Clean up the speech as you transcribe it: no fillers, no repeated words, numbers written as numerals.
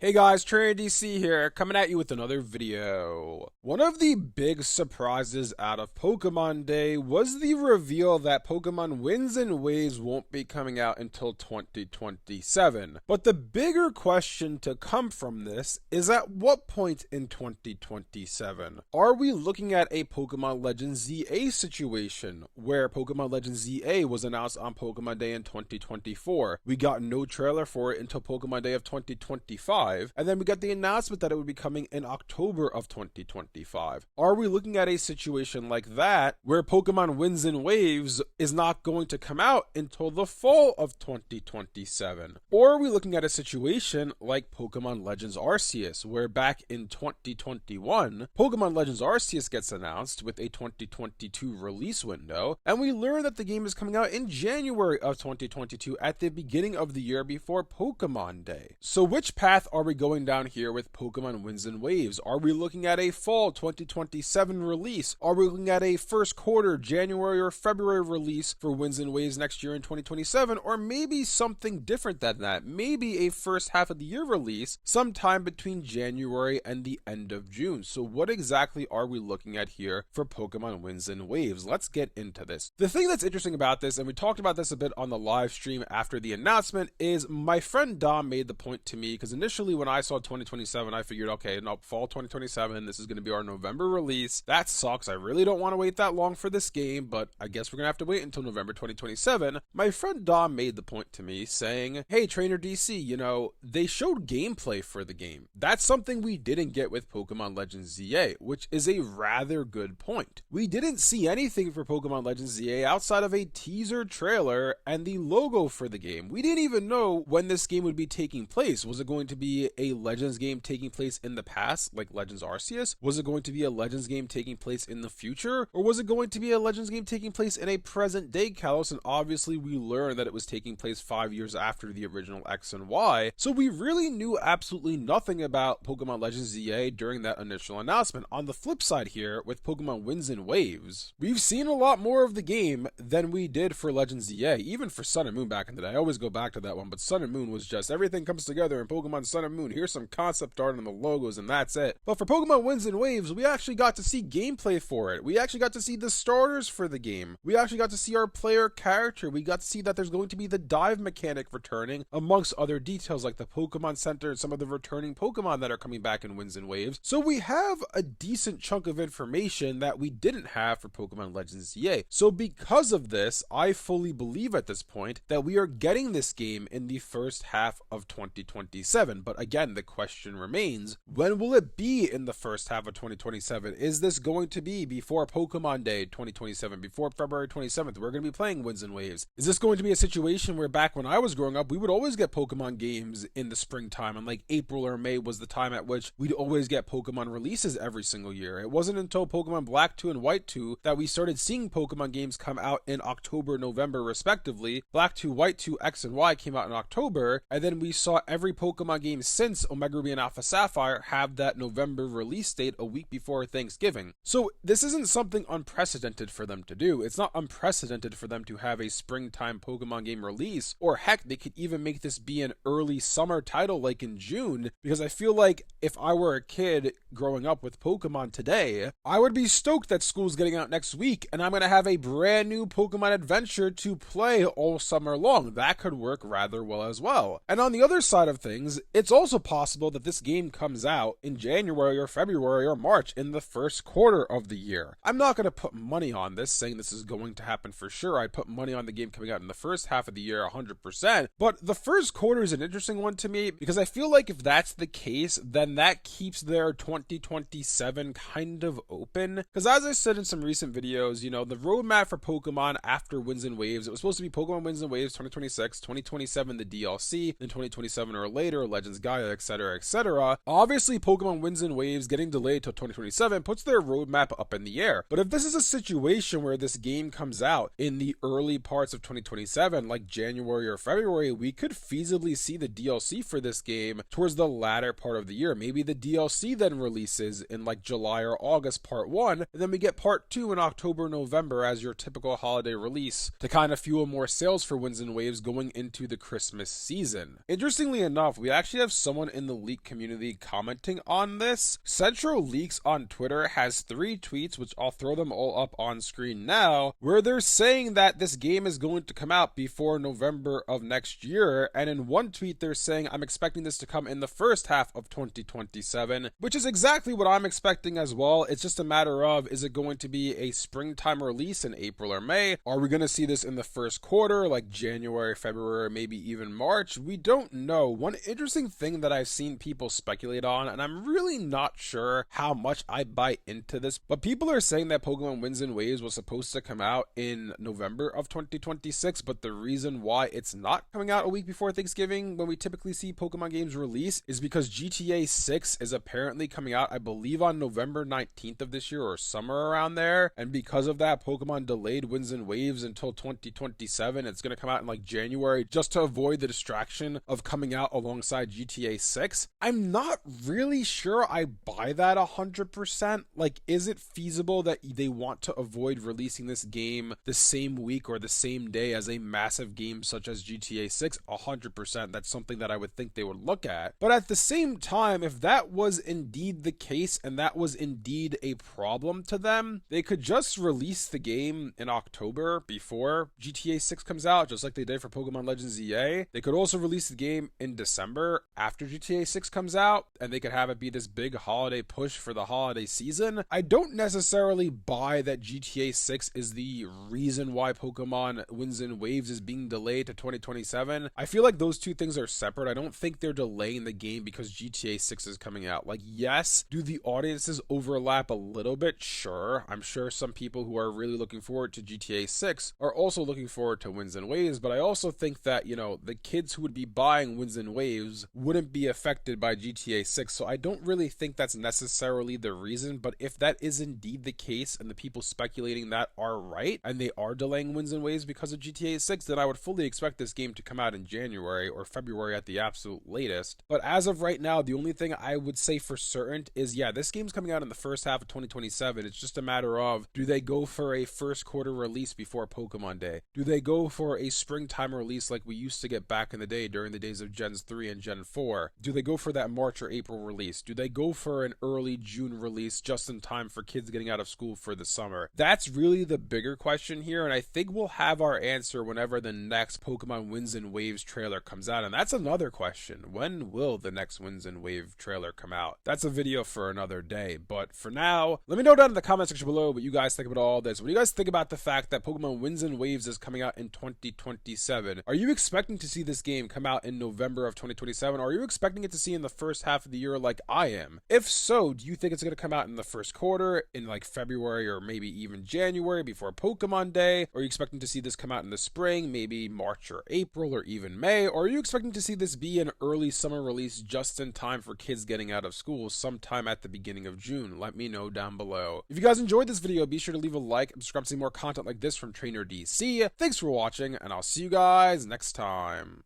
Hey guys, Trainer DC here, coming at you with another video. One of the big surprises out of Pokemon Day was the reveal that Pokemon Winds and Waves won't be coming out until 2027. But the bigger question to come from this is, at what point in 2027? Are we looking at a Pokemon Legends ZA situation, where Pokemon Legends ZA was announced on Pokemon Day in 2024? We got no trailer for it until Pokemon Day of 2025. And then we got the announcement that it would be coming in October of 2025. Are we looking at a situation like that where Pokemon Winds and Waves is not going to come out until the fall of 2027? Or are we looking at a situation like Pokemon Legends Arceus, where back in 2021, Pokemon Legends Arceus gets announced with a 2022 release window, and we learn that the game is coming out in January of 2022 at the beginning of the year before Pokemon Day. So which path are we going down here with Pokemon Winds and Waves? Are we looking at a fall 2027 release? Are we looking at a first quarter January or February release for Winds and Waves next year in 2027? Or maybe something different than that? Maybe a first half of the year release sometime between January and the end of June. So what exactly are we looking at here for Pokemon Winds and Waves? Let's get into this. The thing that's interesting about this, and we talked about this a bit on the live stream after the announcement, is my friend Dom made the point to me, because initially when I saw 2027, I figured, okay, no, fall 2027, this is going to be our November release. That sucks. I really don't want to wait that long for this game, but I guess we're going to have to wait until November 2027. My friend Dom made the point to me saying, hey, Trainer DC, they showed gameplay for the game. That's something we didn't get with Pokemon Legends ZA, which is a rather good point. We didn't see anything for Pokemon Legends ZA outside of a teaser trailer and the logo for the game. We didn't even know when this game would be taking place. Was it going to be a Legends game taking place in the past, like Legends Arceus? Was it going to be a Legends game taking place in the future? Or was it going to be a Legends game taking place in a present day Kalos? And obviously we learned that it was taking place 5 years after the original X and Y. So we really knew absolutely nothing about Pokemon Legends ZA during that initial announcement. On the flip side here, with Pokemon Winds and Waves, we've seen a lot more of the game than we did for Legends ZA, even for Sun and Moon back in the day. I always go back to that one, but Sun and Moon was just everything comes together in Pokemon Sun and Moon. Here's some concept art and the logos, and that's it. But for Pokemon Winds and Waves, we actually got to see gameplay for it. We actually got to see the starters for the game. We actually got to see our player character. We got to see that there's going to be the dive mechanic returning, amongst other details like the Pokemon Center and some of the returning Pokemon that are coming back in Winds and Waves. So we have a decent chunk of information that we didn't have for Pokemon Legends ZA. So because of this, I fully believe at this point that we are getting this game in the first half of 2027. But again, the question remains, when will it be in the first half of 2027? Is this going to be before Pokemon Day 2027, before February 27th? We're going to be playing Winds and Waves. Is this going to be a situation where back when I was growing up, we would always get Pokemon games in the springtime, and like April or May was the time at which we'd always get Pokemon releases every single year? It wasn't until Pokemon Black 2 and White 2 that we started seeing Pokemon games come out in October, November, respectively. Black 2, White 2, X and Y came out in October, and then we saw every Pokemon game since Omega Ruby and Alpha Sapphire have that November release date a week before Thanksgiving. So this isn't something unprecedented for them to do. It's not unprecedented for them to have a springtime Pokemon game release, or heck, they could even make this be an early summer title like in June, because I feel like if I were a kid growing up with Pokemon today, I would be stoked that school's getting out next week and I'm going to have a brand new Pokemon adventure to play all summer long. That could work rather well as well. And on the other side of things, it's also possible that this game comes out in January or February or March in the first quarter of the year. I'm not going to put money on this saying this is going to happen for sure. I'd put money on the game coming out in the first half of the year 100%. But the first quarter is an interesting one to me, because I feel like if that's the case, then that keeps their 2027 kind of open. Because as I said in some recent videos, the roadmap for Pokemon after Winds and Waves, it was supposed to be Pokemon Winds and Waves 2026, 2027 the DLC, then 2027 or later Legends Gaia, etc, etc. Obviously Pokemon Winds and Waves getting delayed till 2027 puts their roadmap up in the air. But if this is a situation where this game comes out in the early parts of 2027, like January or February, we could feasibly see the DLC for this game towards the latter part of the year. Maybe the DLC then releases in like July or August part 1, and then we get part 2 in October, November as your typical holiday release to kind of fuel more sales for Winds and Waves going into the Christmas season. Interestingly enough, we actually have of someone in the leak community commenting on this. Central Leaks on Twitter has 3 tweets, which I'll throw them all up on screen now, where they're saying that this game is going to come out before November of next year, and in one tweet they're saying, I'm expecting this to come in the first half of 2027, which is exactly what I'm expecting as well. It's just a matter of, is it going to be a springtime release in April or May? Are we going to see this in the first quarter, like January, February, maybe even March? We don't know. One interesting thing that I've seen people speculate on, and I'm really not sure how much I buy into this, but people are saying that Pokemon Winds and Waves was supposed to come out in November of 2026, but the reason why it's not coming out a week before Thanksgiving when we typically see Pokemon games release is because GTA 6 is apparently coming out, I believe, on November 19th of this year or somewhere around there, and because of that, Pokemon delayed Winds and Waves until 2027. It's going to come out in like January just to avoid the distraction of coming out alongside GTA 6. I'm not really sure I buy that 100%. Like, is it feasible that they want to avoid releasing this game the same week or the same day as a massive game such as GTA 6? 100%. That's something that I would think they would look at. But at the same time, if that was indeed the case and that was indeed a problem to them, they could just release the game in October before GTA 6 comes out, just like they did for Pokemon Legends EA. They could also release the game in December after GTA 6 comes out, and they could have it be this big holiday push for the holiday season. I don't necessarily buy that GTA 6 is the reason why Pokemon Winds and Waves is being delayed to 2027. I feel like those two things are separate. I don't think they're delaying the game because GTA 6 is coming out. Like, yes, do the audiences overlap a little bit? Sure. I'm sure some people who are really looking forward to GTA 6 are also looking forward to Winds and Waves, but I also think that, you know, the kids who would be buying Winds and Waves wouldn't be affected by GTA 6, so I don't really think that's necessarily the reason. But if that is indeed the case and the people speculating that are right and they are delaying Winds and Waves because of GTA 6, then I would fully expect this game to come out in January or February at the absolute latest. But as of right now, the only thing I would say for certain is, yeah, this game's coming out in the first half of 2027. It's just a matter of, do they go for a first quarter release before Pokemon Day? Do they go for a springtime release like we used to get back in the day during the days of Gens 3 and Gen 4? Do they go for that March or April release? Do they go for an early June release just in time for kids getting out of school for the summer? That's really the bigger question here, and I think we'll have our answer whenever the next Pokemon Winds and Waves trailer comes out. And that's another question. When will the next Winds and Wave trailer come out? That's a video for another day. But for now, let me know down in the comment section below what you guys think about all this. What do you guys think about the fact that Pokemon Winds and Waves is coming out in 2027? Are you expecting to see this game come out in November of 2027? Or are you expecting it to see in the first half of the year like I am? If so, do you think it's going to come out in the first quarter, in like February or maybe even January before Pokemon Day? Or are you expecting to see this come out in the spring, maybe March or April or even May? Or are you expecting to see this be an early summer release just in time for kids getting out of school sometime at the beginning of June? Let me know down below. If you guys enjoyed this video, be sure to leave a like and subscribe to see more content like this from Trainer DC. Thanks for watching, and I'll see you guys next time.